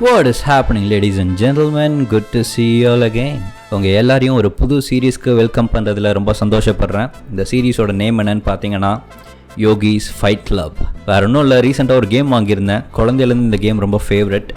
What is happening, ladies and gentlemen? Good to see you all again. உங்கள் எல்லாரையும் ஒரு புது சீரீஸ்க்கு வெல்கம் பண்ணுறதுல ரொம்ப சந்தோஷப்படுறேன். இந்த சீரீஸோட நேம் என்னன்னு பார்த்தீங்கன்னா யோகிஸ் ஃபைட் கிளப். வேறு ஒன்றும் இல்லை, ரீசெண்டாக ஒரு கேம் வாங்கியிருந்தேன். குழந்தையிலேருந்து இந்த கேம் ரொம்ப ஃபேவரட்.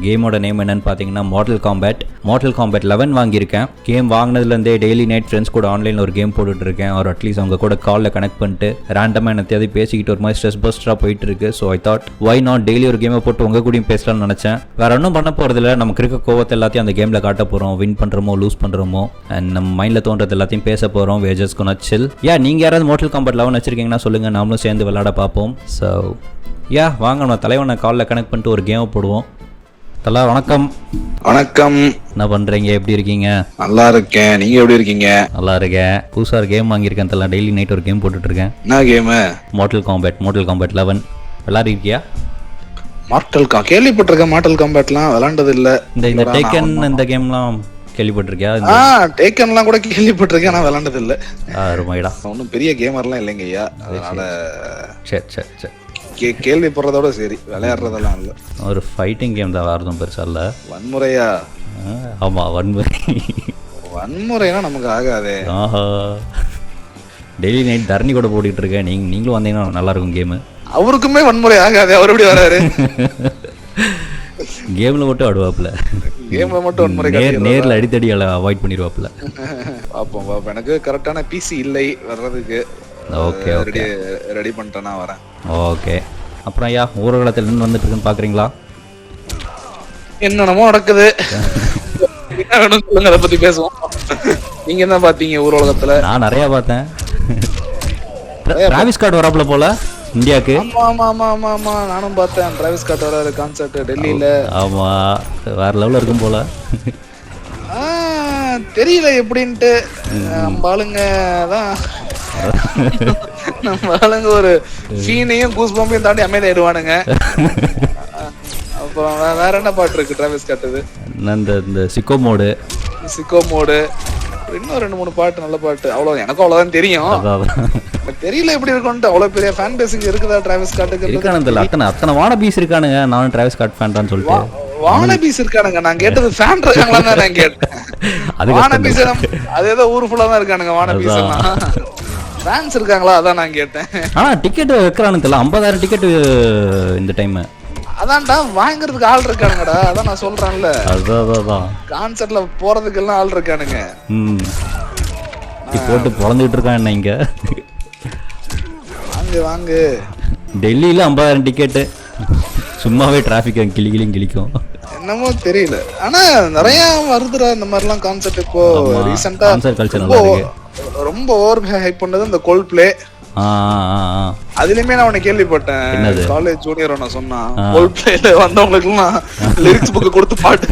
கேமோட நேம் என்னென்னு பார்த்தீங்கன்னா மார்டல் காம்பேட் 11 வாங்கியிருக்கேன். கேம் வாங்கினதுலேருந்தே டெய்லி நைட் ஃப்ரெண்ட்ஸ் கூட ஆன்லைனில் ஒரு கேம் போட்டுட்ருக்கேன். ஒரு அட்லீஸ்ட் அவங்க கூட காலில் கனெக்ட் பண்ணிட்டு ரேண்டமாக என்னத்தையாவது பேசிக்கிட்டு ஒரு மாதிரி ஸ்ட்ரெஸ் பஸ்டராக போயிட்டு இருக்கு. So I thought why not daily ஒரு கேமை போட்டு உங்கள் கூடயும் பேசலாம்னு நினச்சேன். வேறு ஒன்றும் பண்ண போகிறதில்ல, நமக்கு இருக்க கோவத்தை எல்லாத்தையும் அந்த கேமில் காட்ட போகிறோம். வின் பண்ணுறோமோ லூஸ் பண்ணுறோமோ அண்ட் நம்ம மைண்டில் தோன்றது எல்லாத்தையும் பேச போகிறோம். வே ஜஸ்ட் கோனா சில். நீங்கள் யாராவது மார்டல் காம்பேட் 11 வச்சிருக்கீங்கன்னா சொல்லுங்கள், நாமளும் சேர்ந்து விளையாட பார்ப்போம். ஸோ வாங்க நம்ம தலைவனை காலில் கனெக்ட் பண்ணிட்டு ஒரு கேமை போடுவோம். தலா வணக்கம். வணக்கம். என்ன பண்றீங்க, எப்படி இருக்கீங்க? நல்லா இருக்கேன், நீங்க எப்படி இருக்கீங்க? நல்லா இருக்கேன். புதுசா ஒரு கேம் வாங்கியிருக்கேன் தலா. டெய்லி நைட் ஒரு கேம் போட்டுட்டு இருக்கேன். என்ன கேம்? Mortal combat 11 விளையாடிருக்கியா? கேள்விப்பட்டிருக்கேன். மார்டல் காம்பேட்லாம் விளையாண்டது இல்ல. இந்த டேக்கன் இந்த கேம்லாம் கேள்விப்பட்டிருக்கியா? டேக்கன்லாம் கூட கேள்விப்பட்டிருக்கேன், ஆனா விளையாண்டது இல்ல. ரொம்படா ஒன்னும் பெரிய கேமர்லாம் இல்லைங்க ஐயா, அதனால சரி கேள்விப்படுறதோட சரி, விளையாடுறதெல்லாம் இல்ல. ஒரு ஃபைட்டிங் கேம் தான், வேறதும் பெருசா இல்ல. வன்முறையா? ஆமா, வன்முறைனா நமக்கு ஆகாதே. டெய்லி நைட் தரணி கூட போட்டுட்டு இருக்கேன். நீங்களும் வந்தீங்கன்னா நல்லா இருக்கும் கேமு. அவருக்குமே வன்முறை ஆகாதே, அவர் எப்படி வராரு? கேம்ல மட்டும் ஆடுவாப்ல, கேம்ல மட்டும் வன்முறை நேர்ல அடித்தடி அவாய்ட் பண்ணிடுவாப்ல. பாப்போம். எனக்கு கரெக்டான பிசி இல்லை வர்றதுக்கு. ஓகே ரெடி பண்ணிட்டேன், நான் வரேன். ஓகே. அப்புறம் ஊர்வலத்தில் நின்று வந்துட்டு இருக்குன்னு பாக்குறீங்களா? என்னென்னமோ நடக்குது. என்ன வேணும் சொல்லுங்க, அதை பத்தி பேசுவோம். நீங்க என்ன பாத்தீங்க ஊர்வலத்துல? நான் நிறைய பார்த்தேன். டிராவிஸ் ஸ்காட் வராப்ல போல இந்தியாக்கு. ஆமா, நானும் பார்த்தேன். டிராவிஸ் ஸ்காட் வராரு கான்சர்ட் டெல்லியில. ஆமா, வேற லெவல்ல இருக்கும் போல. தெரியல எப்படின்ட்டு. நம்ம ஆளுங்க தான், நம்ம ஆளுங்க ஒரு ஃபீனையும் கூஸ் பம்பையும் தாண்டி அமைதியாயிடுவானுங்க. அப்புறம் வேற என்ன பாட்டு இருக்கு டிராவிஸ் ஸ்காட்டுது? இந்த சிக்கோ மோடு இன்னும் 2-3 பாட்டு, நல்ல பாட்டு. அவ்வளவு எனக்கும் அவ்வளவுதான் தெரியும். தெரியல எப்படி இருக்கும்ட்டு. அவ்வளவு பெரிய ஃபேன் பேசிங் இருக்குதா டிராவிஸ் ஸ்காட்டுக்கு? இருக்கானுங்க, அத்தனை வானபீஸ் இருக்கானுங்க. நானும் டிராவிஸ் ஸ்காட் ஃபேன் தான் சொல்லிட்டு. வானபீஸ் இருக்கானுங்க? நான் கேட்டது ஃபேன் இருக்காங்களா தான் நான் கேட்டேன். வானபீஸ் அது ஏதோ ஊர் ஃபுல்லா தான் இருக்கானுங்க வானபீஸ். ஃபேன்ஸ் இருக்காங்களா அதான் நான் கேட்டேன். ஆனா டிக்கெட் வைக்கறானு தெரியல. 50,000 டிக்கெட் இந்த டைம். அதான்டா, வாங்குறதுக்கு ஆள் இருக்கானுங்கடா. அதான் நான் சொல்றேன்ல, அதான் கான்சர்ட்ல போறதுக்கு எல்லாம் ஆள் இருக்கானுங்க. போட்டு பொளந்துட்டு இருக்கான் என்ன இங்க. வாங்கு டெல்லியில 50,000 டிக்கெட். சும்மாவே டிராபிக் கிளிக்கும். என்னமோ தெரியல, ஆனா நிறைய வருதுடா இந்த மாதிரிலாம் கான்சர்ட். இப்போ ரீசெண்டா கான்சர்ட் கல்ச்சர் நல்லா இருக்கு. ரொம்ப ஓவர் ஹைப் பண்ணது இந்த கோல்ட் பிளே. அதுலயுமே நான் உன்னை கேள்விப்பட்டேன். காலேஜ் ஜூனியர் நான் சொன்னான், கோல்ட் பிளேல வந்தவங்களுக்கு எல்லாம் லிரிக்ஸ் புக் கொடுத்து பாட்டு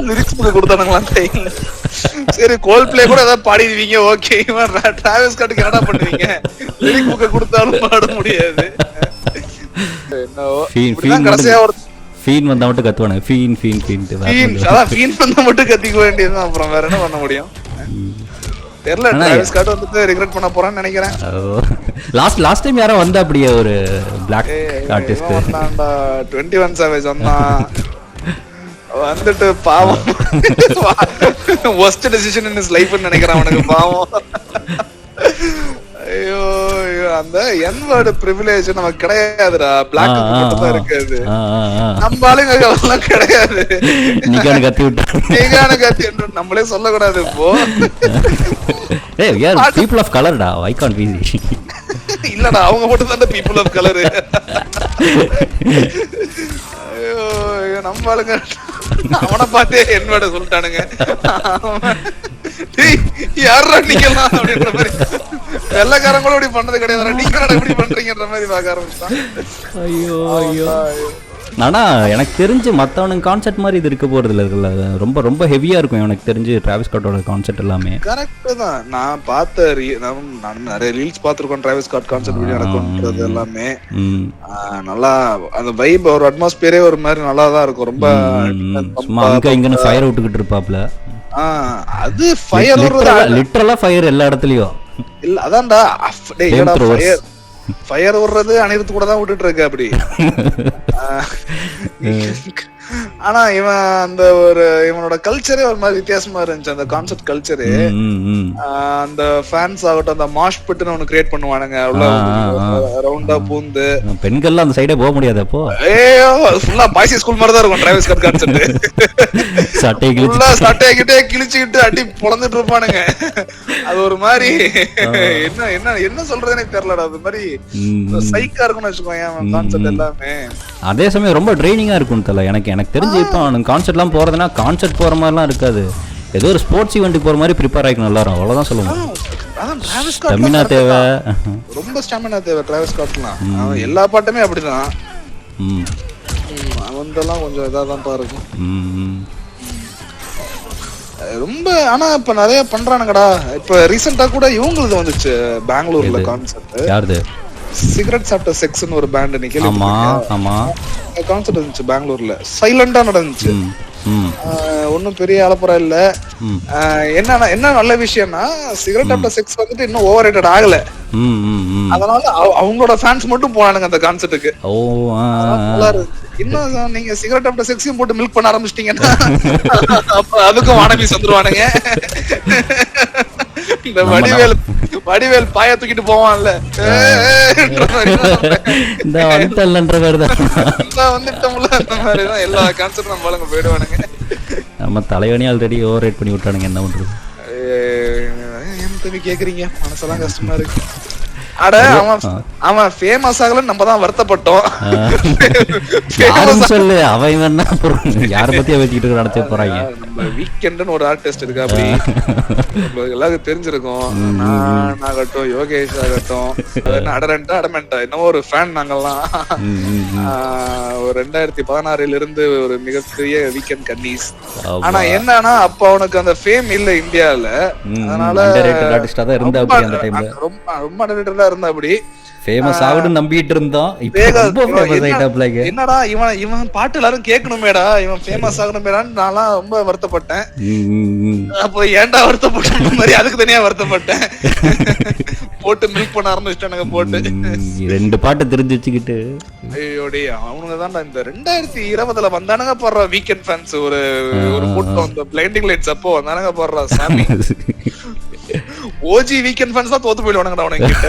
லிரிக்ஸ் புக் கொடுத்தானுங்களா? சரி, கோல்ட் பிளே கூட ஏதாவது பாடிடுவீங்க, ஓகே. டிராவிஸ் ஸ்காட்டுக்கு என்னடா பண்ணுவீங்க? லிரிக் புக் கொடுத்தாலும் பாட முடியாது. என்னவோ கடைசியா ஒரு ஃபீன் வந்தா மட்டும் கத்துவானுங்க. ஃபீன் வந்தா மட்டும் கத்திக்க வேண்டியதுதான். அப்புறம் வேற என்ன பண்ண முடியும் தெரியல. டிராவிஸ் ஸ்காட் வந்துட்டு ரிக்ரெட் பண்ண போறான்னு நினைக்கிறேன். லாஸ்ட் டைம் யாரோ வந்தா அப்படியே ஒரு பிளாக் ஆர்டிஸ்ட் வந்தான்டா, 21 Savage வந்தான். வந்துட்டு பாவம், worst decision in his life ன்னு நினைக்கிறேன் அவனுக்கு. பாவம். ஐயோ, அந்த n-word privilege நமக்கு கிடையாதுடா. பிளாக் மட்டும் தான் இருக்காது. நம்ம ஆளுங்க எல்லாம் கிடையாது. நீகான கத்தி விட்டு நம்மளே சொல்லக்கூடாது. இப்போ people of color டா, why can't we? இல்லடா, அவங்க மட்டும் தான் people of color. ஐயோ, நம்ம ஆளுங்க அவனை பார்த்தே n-word சொல்லிட்டானுங்க. யாரா நீங்கலாம் அப்படின்ற மாதிரி. வெள்ளக்காரங்களும் இப்படி பண்ணது கிடையாது, நீங்க எப்படி பண்றீங்கன்ற மாதிரி பார்க்க ஆரம்பிச்சான். ஐயோ. ஆனா எனக்கு தெரிஞ்சு மத்தவனுக்கு கான்செப்ட் மாதிரி இது இருக்க போறது இல்ல. ரொம்ப ரொம்ப ஹெவியா இருக்கும் எனக்கு தெரிஞ்சு டிராவிஸ் ஸ்காட்டோட கான்செப்ட் எல்லாமே. கரெக்ட் தான். நான் பார்த்த நான் நிறைய ரீல்ஸ் பார்த்திருக்கோம். டிராவிஸ் ஸ்காட் கான்செப்ட் வீடியோ நடக்கும்ன்றது எல்லாமே நல்லா, அந்த வைப், ஒரு அட்மாஸ்பியரே ஒரு மாதிரி நல்லா தான் இருக்கும். ரொம்ப சும்மா அங்க இங்கன்னு ஃபயர் விட்டுக்கிட்டு இருப்பாப்ல. அது ஃபயர், லிட்டரலா ஃபயர் எல்லா இடத்துலயும். இல்ல அதான்டா, ஃபயர் விடுறது அனிருத் கூட தான் விட்டுட்டு இருக்கு அப்படி. ஆனா இவன் அந்த ஒரு இவனோட கல்ச்சரே ஒரு மாதிரி வித்தியாசமா இருந்துச்சு, அந்த கான்செப்ட் கல்ச்சரு. அந்த ஃபேன்ஸ் ஆகட்டும், அந்த மாஷ் பிட்னு ஒன்னு கிரியேட் பண்ணுவானுங்க, ரவுண்டா பூந்து. பெண்கள்லாம் அந்த சைடே போக முடியாது அப்போ. ஃபுல்லா பாய்ஸ் ஸ்கூல் மாதிரி தான் இருக்கும் டிராவிஸ் ஸ்காட் கான்செப்ட். சட்டைகிட்டே கிழிச்சுக்கிட்டு அடி பொளந்துட்டு இருப்பானுங்க. அது ஒரு மாதிரி என்ன என்ன என்ன சொல்றதுனே தெரியலடா. அது மாதிரி சைக்கா இருக்கும்னு வச்சுக்கோங்க கான்செப்ட் எல்லாமே. அதே சமயம் ரொம்ப ட்ரைனிங்கா இருக்கும் தல. எனக்கு தெரிஞ்சு இப்போ அவனுக்கு கான்செர்ட்லாம் போறதுன்னா கான்செர்ட் போற மாதிரிலாம் இருக்காது, ஏதோ ஒரு ஸ்போர்ட்ஸ் ஈவெண்ட்டுக்கு போற மாதிரி ப்ரிப்பேர் ஆகிக்கணும் எல்லாரும், அவ்வளவுதான் சொல்லுவாங்க. ஸ்டாமினா தேவை, ரொம்ப ஸ்டாமினா தேவை டிராவிஸ் ஸ்காட்லாம். எல்லா பாட்டுமே அப்படிதான். அவன்தெல்லாம் கொஞ்சம் இதா தான் இருக்கும் ரொம்ப. ஆனா இப்ப நிறைய பண்றானுங்கடா. இப்ப ரீசெண்டா கூட இவங்களுக்கு வந்துச்சு பெங்களூர்ல கான்செர்ட். யாருது? சிகரெட்ஸ் ஆஃப்டர் செக்ஸ்னு ஒரு பேண்ட் நிக்கல. ஆமா ஆமா, கான்செர்ட் இருந்துச்சு பெங்களூர்ல, சைலண்டா நடந்துச்சு, ஒன்னும் பெரிய அலப்பறம் இல்ல. என்ன நல்ல விஷயம்னா சிகரெட் ஆஃப்டர் செக்ஸ் வந்துட்டு இன்னும் ஓவர் ரேட்டட் ஆகல, அதனால அவங்களோட ஃபேன்ஸ் மட்டும் போனானுங்க அந்த கான்செர்ட்டுக்கு. இன்னும் நீங்க சிகரெட் ஆஃப்டர் செக்ஸையும் போட்டு மில்க் பண்ண ஆரம்பிச்சிட்டீங்கன்னா அதுக்கும் வானபீஸ் வந்துருவானுங்க. இந்த வடிவேல் பாய தூக்கிட்டு போவான்ல, இந்த வந்துட்டல்ன்ற மாதிரிதான் வந்துட்டோம்ல, அந்த மாதிரிதான் எல்லா கான்செப்டும் நம்ம ஆளுங்க போயிடுவானுங்க. நம்ம தலைவனி ஆல்ரெடி ஓவர் ரேட் பண்ணி விட்டானுங்க, என்ன பண்றது? ஏன் தம்பி கேக்குறீங்க, மனசெல்லாம் கஷ்டமா இருக்கு. அட அவன் ஃபேமஸ் ஆகலன்னு நம்ம தான் வருத்தப்பட்டோம். சொல்லு அவன் யார பத்தியா பேசிக்கிட்டு நடத்த போறாங்க. நம்ம வீக்கெண்ட்னு ஒரு ஆர்டிஸ்ட் இருக்கா, அப்படி எல்லாருக்கும் தெரிஞ்சிருக்கும். நான் ஆகட்டும், யோகேஷ் ஆகட்டும், அடமெண்டா என்னவோ ஒரு ஃபேன் நாங்கெல்லாம். 2016 இருந்து ஒரு மிகப்பெரிய வீக்கெண்ட் கன்னீஸ். ஆனா என்னன்னா அப்ப அவனுக்கு அந்த ஃபேம் இல்ல இந்தியால, அதனால ரொம்ப அண்டர்ரேட்டடா இருந்தா. அப்படி ஃபேமஸ் ஆகுதுன்னு நம்பிட்டு இருந்தோம். என்னடா இவன் பாட்டு எல்லாரும் கேட்கணுமேடா, இவன் ஃபேமஸ் ஆகணுமேடான்னு நான்லாம் ரொம்ப வருத்தப்பட்டேன். அப்போ ஏன்டா வருத்தப்பட்ட மாதிரி அதுக்கு தனியா வருத்தப்பட்டேன். போட்டு மில்க் பண்ண ஆரம்பிச்சிட்டானுங்க போட்டு. 2 பாட்டு தெரிஞ்சு வச்சுக்கிட்டு ஐயோடி அவனுங்க தான்டா இந்த 2020 வந்தானுங்க போடுற வீக்கெண்ட் ஃபேன்ஸ். ஒரு கூட்டம் அந்த பிளைண்டிங் லைட்ஸ் அப்போ வந்தானுங்க போடுற சாமி. ஓஜி வீக்கெண்ட் ஃபேன்ஸ் தான் தோத்து போயிடுவானுங்கடா அவனுங்க கிட்ட.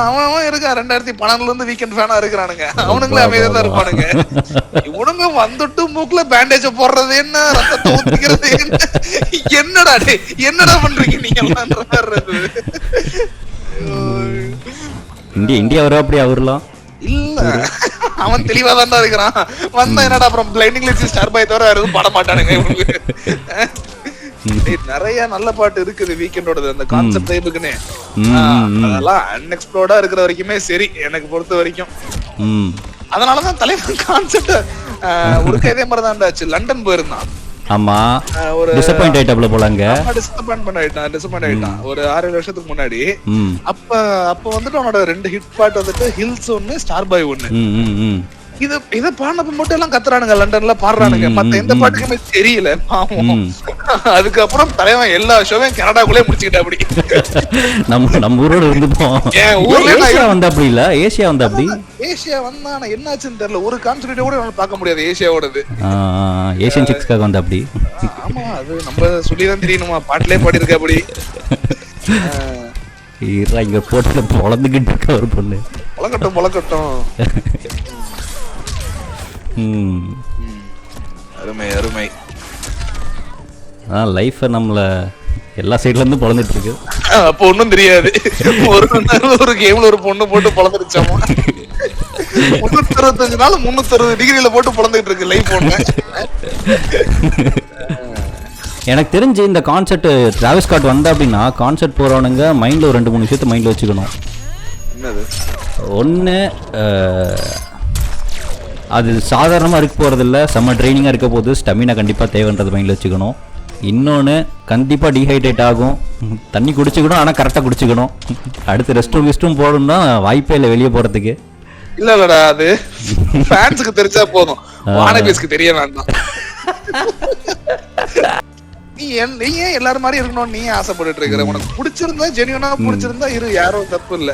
அவன் இருக்கா 2012 இருந்து வீக்கெண்ட் ஃபேனா இருக்கிறானுங்க, அவனுங்களே அமைதியா தான் இருப்பானுங்க. இவனுங்க வந்துட்டு மூக்குல பேண்டேஜ் போடுறது என்ன, ரத்தத்தை ஊத்திக்கிறது என்ன, என்னடா பண்றீங்க நீங்க எல்லாம்? இந்தியா வர அப்படி அவர்லாம் இல்ல, அவன் தெளிவா தான் இருக்கிறான். வந்தா என்னடா அப்புறம் பிளைண்டிங் லைட்ஸ் ஸ்டார் பாய் தவிர யாரும் பாட மாட்டானுங்க இவனுக்கு. நிறைய நல்ல பாட்டு இருக்குது வீக்கெண்டோட அந்த கான்செப்ட் டைப்புக்குன்னு. அதெல்லாம் அன்எக்ஸ்ப்ளோர்டா இருக்கிற வரைக்குமே சரி எனக்கு பொறுத்த வரைக்கும். அதனாலதான் தலைவர் கான்செப்ட் ஒரு இதே மாதிரி தான் ஆச்சு. லண்டன் போயிருந்தான். ஆமா, ஒரு டிசப்பாயிண்ட் ஆயிட்டாப்ல போலங்க. டிசப்பாயிண்ட் ஆயிட்டான் ஒரு 6-7 வருஷத்துக்கு முன்னாடி. அப்ப வந்துட்டு அவனோட 2 ஹிட் பாட்டு வந்துட்டு ஹில்ஸ் ஒன்னு, ஸ்டார் பாய் ஒன்னு. இத பாடினப்ப மட்டும் எல்லாம் கத்துறானுங்க, லண்டன்ல பாடுறானுங்க. மத்த எந்த பாட்டுக்குமே தெரியல பாவம். அதுக்கப்புறம் தலைவன் எல்லா ஷோவையும் கனடாக்குள்ளே முடிச்சுக்கிட்டா. அப்படி நம்ம ஊரோட இருந்துப்போம். ஏசியா வந்தா அப்படி இல்ல, ஏசியா வந்தா அப்படி. ஏசியா வந்தா என்னாச்சுன்னு தெரியல, ஒரு கான்செர்ட் கூட என்னால பார்க்க முடியாது ஏசியாவோடது. ஏசியன் சிக்ஸ்க்காக வந்தா அப்படி. ஆமா, அது நம்ம சொல்லிதான் தெரியணுமா, பாட்டிலே பாடி இருக்க அப்படி. இங்க போட்டுல பொழந்துகிட்டு இருக்க ஒரு பொண்ணு. பொழக்கட்டும். அருமை. லைஃப் நம்மள எல்லா சைடுல இருந்து பொழந்துட்டு இருக்கு. அப்போ ஒண்ணும் தெரியாது. ஒரு கேம்ல ஒரு பொண்ணு போட்டு பொழந்துருச்சாமா. 365 நாள் 360 டிகிரில போட்டு பொழந்துட்டு இருக்கு லைஃப் ஒண்ணு. எனக்கு தெரிஞ்சு இந்த கான்செப்ட் டிராவிஸ் ஸ்காட் வந்தா அப்படின்னா கான்செப்ட் போறவனுங்க மைண்ட்ல ஒரு 2-3 விஷயத்தை மைண்ட்ல வச்சுக்கணும். என்னது? ஒன்று, அது சாதாரணமாக இருக்க போகிறதில்ல, செம்ம ட்ரைனிங்காக இருக்க போது ஸ்டெமினா கண்டிப்பாக தேவைன்றது மைண்டில் வச்சுக்கணும். இன்னொன்று, கண்டிப்பாக டீஹைட்ரேட் ஆகும், தண்ணி குடிச்சுக்கணும், ஆனால் கரெக்டாக குடிச்சுக்கணும். அடுத்து ரெஸ்ட் ரூம் போகணும்னா வாய்ப்பே இல்லை வெளியே போகிறதுக்கு. இல்லடா, அது ஃபேன்ஸ்க்கு தெரிஞ்சா போதும், வானபீஸ்க்கு தெரிய வேண்டாம். நீ ஏன் எல்லாரும் மாதிரி இருக்கணும்னு நீ ஆசைப்பட்டுட்டு இருக்கிற? உனக்கு பிடிச்சிருந்தா ஜெனியூனா பிடிச்சிருந்தா இரு, யாரும் தப்பு இல்ல.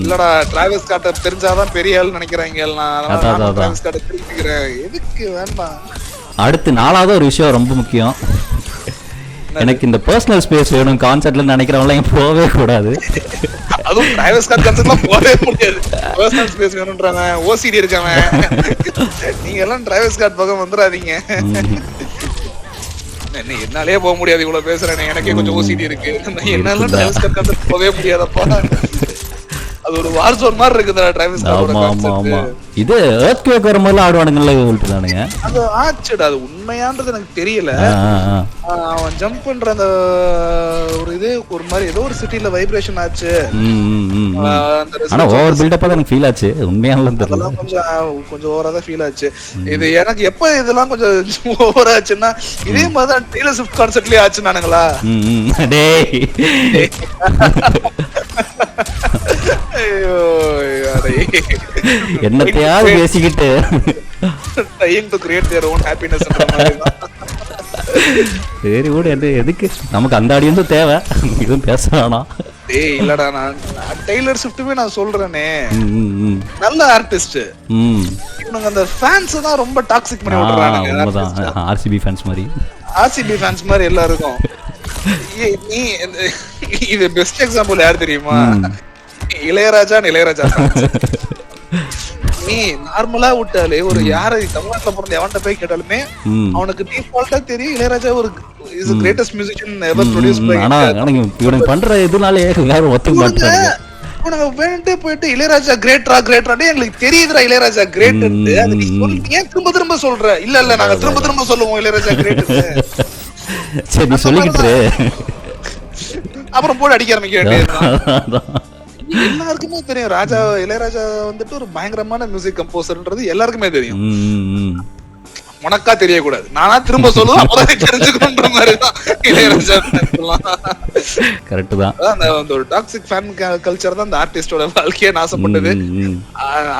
இல்லடா டிராவல்ஸ் கார்ட்ட தெரிஞ்சாதான் பெரிய ஆள் நினைக்கிறாங்க, நான் டிராவல்ஸ் கார்ட்ட தெரிஞ்சுக்கிறேன், எதுக்கு வேண்டாம். அடுத்து 4வது ஒரு விஷயம் ரொம்ப முக்கியம். எனக்கு இந்த பர்சனல் ஸ்பேஸ் வேணும் கான்செர்ட்ல நினைக்கிறவங்களாம் போகவே கூடாது. அதுவும் டிரைவர்ஸ் கார்டு கான்செர்ட்லாம் போகவே முடியாது. பர்சனல் ஸ்பேஸ் வேணும்ன்றாங்க, ஓசிடி இருக்காங்க. நீங்க எல்லாம் டிரைவர்ஸ் கார்டு பக்கம் வந்துடாதீங்க. என்னாலே போக முடியாது, இவ்வளவு பேசுறேன், எனக்கே கொஞ்சம் ஓசிடி இருக்கு. என்னால டிரைவர்ஸ் கார்டு கான்செர்ட் போகவே முடியாதப்பா. அது ஒரு வார் ஜோன் மாதிரி இருக்குதா டிரைவர்ஸ் கார்டோட கான்செப்ட். இது எர்த்குவேக் வர மாதிரி ஆடுவானுங்கல்ல சொல்லிட்டானுங்க. அது ஆச்சுடா, அது உண்மையான்றது எனக்கு தெரியல. அவன் ஜம்ப் பண்ற அந்த ஒரு இது ஒரு மாதிரி ஏதோ ஒரு சிட்டில வைப்ரேஷன் ஆச்சு. ஆனா ஓவர் பில்ட் அப் எனக்கு ஃபீல் ஆச்சு, உண்மையானலாம் தெரியல. கொஞ்சம் ஓவரா தான் ஃபீல் ஆச்சு. இது எனக்கு எப்ப இதெல்லாம் கொஞ்சம் ஓவர் ஆச்சுன்னா இதே மாதிரி தான் டெய்லர் ஸ்விஃப்ட் கான்செர்ட்லயே ஆச்சு நானுங்களா. டேய் என்னத்தையாவது பேசிக்கிட்டு trying to create their own happiness. சரி கூட எதுக்கு நமக்கு அந்த ஆடியன்ஸும் தேவை, இதுவும் பேச வேணாம். டேய் இல்லடா, நான் டெய்லர் ஸ்விஃப்ட்டுமே நான் சொல்றேனே, நல்ல ஆர்டிஸ்ட். இவனுங்க அந்த ஃபேன்ஸ் தான் ரொம்ப டாக்ஸிக் பண்ணி விடுறானுங்க. ஆர்சிபி ஃபேன்ஸ் மாதிரி, ஆர்சிபி ஃபேன்ஸ் மாதிரி எல்லாருக்கும். நீ இது பெஸ்ட் எக்ஸாம்பிள் யார் தெரியுமா? இளையராஜா. நீ நார்மலா விட்டாலே ஒரு யாரை தமிழ்நாட்டுல பிறந்த எவன்கிட்ட போய் கேட்டாலுமே அவனுக்கு டிஃபால்ட்டா தெரியும் இளையராஜா ஒரு is greatest musician ever produced by. ஆனா இவனுங்க பண்ற இதுனாலே எல்லாரும் ஒத்துக்க மாட்டாங்க. உனக்கு வேண்டே போயிட்டு இளையராஜா கிரேட்ராடே எங்களுக்கு தெரியுதுடா இளையராஜா கிரேட். அது நீ சொல்லிட்டு ஏன் திரும்ப சொல்ற? இல்ல நாங்க திரும்ப சொல்லுவோம் இளையராஜா கிரேட். சரி நீ சொல்லிக்கிட்டு அப்புறம் போட்டு அடிக்க ஆரம்பிக்க வேண்டியதுதான். எல்லாருக்குமே தெரியும் இளையராஜா வந்துட்டு ஒரு பயங்கரமான மியூசிக் கம்போசர்ன்றது எல்லாருக்குமே தெரியும். உனக்கா தெரியக்கூடாது, நானா திரும்ப சொல்லுவேன் அப்பதான் தெரிஞ்சுக்கணும்ன்ற மாதிரிதான் இளையராஜா. கரெக்ட் தான். அந்த ஒரு டாக்ஸிக் ஃபேன் கல்ச்சர் தான் அந்த ஆர்டிஸ்டோட வாழ்க்கையே நாசப்பட்டது.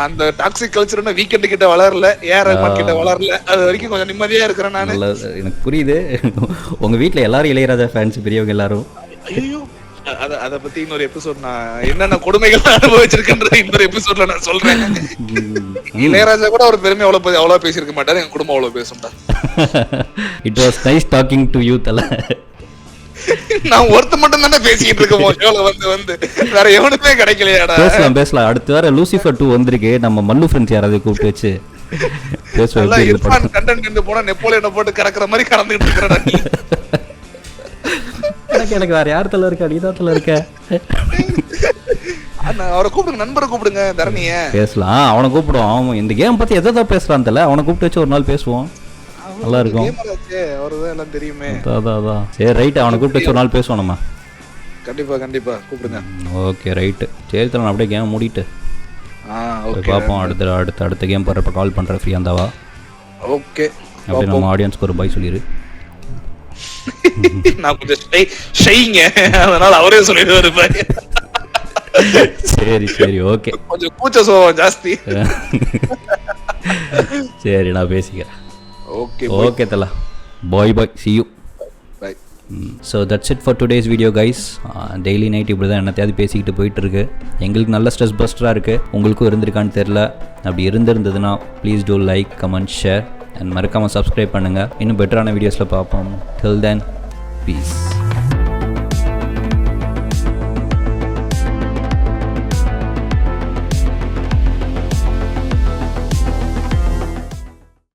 அந்த டாக்ஸிக் கல்ச்சர் வீக்கெண்ட் கிட்ட வளரல, ஏஆர் ரஹ்மான் கிட்ட வளரல, அது வரைக்கும் கொஞ்சம் நிம்மதியா இருக்கிறேன் நானு. எனக்கு புரியுது. உங்க வீட்டுல எல்லாரும் இளையராஜா ஃபேன்ஸ், பெரியவங்க எல்லாரும். ஐயோ அத பத்தி இன்னொரு எபிசோட் நான் என்னென்ன கொடுமைகள் அனுபவிச்சிருக்கேன்றது இன்னொரு எபிசோட்ல நான் சொல்றேன். இளையராஜா கூட ஒரு பெருமை அவ்வளவு பேசியிருக்க மாட்டாரு, எங்க குடும்பம் அவ்வளவு பேசும்டா. It was nice talking to you தல. நான் ஒருத்த மட்டும் தானே பேசிட்டு இருக்கேன், வந்து வேற எவனுமே கிடைக்கலையாடா. பேசலாம். அடுத்து வேற லூசிஃபர் 2 வந்திருக்கு, நம்ம மல்லு ஃப்ரெண்ட்ஸ் யாராவது கூப்பிட்டு வச்சு பேசுவோம். கண்டென்ட் இருந்து போனா நெப்போலியனை போட்டு கறக்குற மாதிரி கறந்துட்டு இருக்கிறடா. எனக்கு வேற யார் தல இருக்கா? நீதான் தல இருக்க. அவரை கூப்பிடுங்க, நண்பரை கூப்பிடுங்க, தரணிய பேசலாம். அவனை கூப்பிடுவோம். அவன் இந்த கேம் பத்தி எதை பேசலாம் தல, அவனை கூப்பிட்டு வச்சு ஒரு நாள் பேசுவோம், நல்லா இருக்கும். அவருதான் எல்லாம் தெரியுமே. அதான் சரி ரைட், அவனை கூப்பிட்டு வச்சு ஒரு நாள் பேசுவோம் நம்ம. கண்டிப்பா கூப்பிடுங்க. ஓகே ரைட்டு, சரி தல நான் அப்படியே கேம் மூடிட்டு பார்ப்போம். அடுத்த கேம் போடுறப்ப கால் பண்றேன், ஃப்ரீயா இருந்தாவா? ஓகே, அப்படியே நம்ம ஆடியன்ஸ்க்கு ஒரு பாய் சொல்லிடு. நான் கொஞ்சம் ஷைங்க, அதனால அவரே சொல்லிடுவாரு பாய். சரி ஓகே, கொஞ்சம் கூச்ச சுபாவம் ஜாஸ்தி. சரி நான் பேசிக்கிறேன். ஓகே தல, பாய் see you. bye. So that's it for today's video guys. Daily night இப்படி தான் என்னத்தையாவது பேசிக்கிட்டு போயிட்டு இருக்கு. எங்களுக்கு நல்ல ஸ்ட்ரெஸ் பஸ்டராக இருக்கு, உங்களுக்கும் இருந்திருக்கான்னு தெரில. அப்படி இருந்திருந்ததுன்னா please do like, comment, share and மறக்காமல் சப்ஸ்கிரைப் பண்ணுங்கள். இன்னும் பெட்டரான வீடியோஸில் பார்ப்போம். Till then, peace.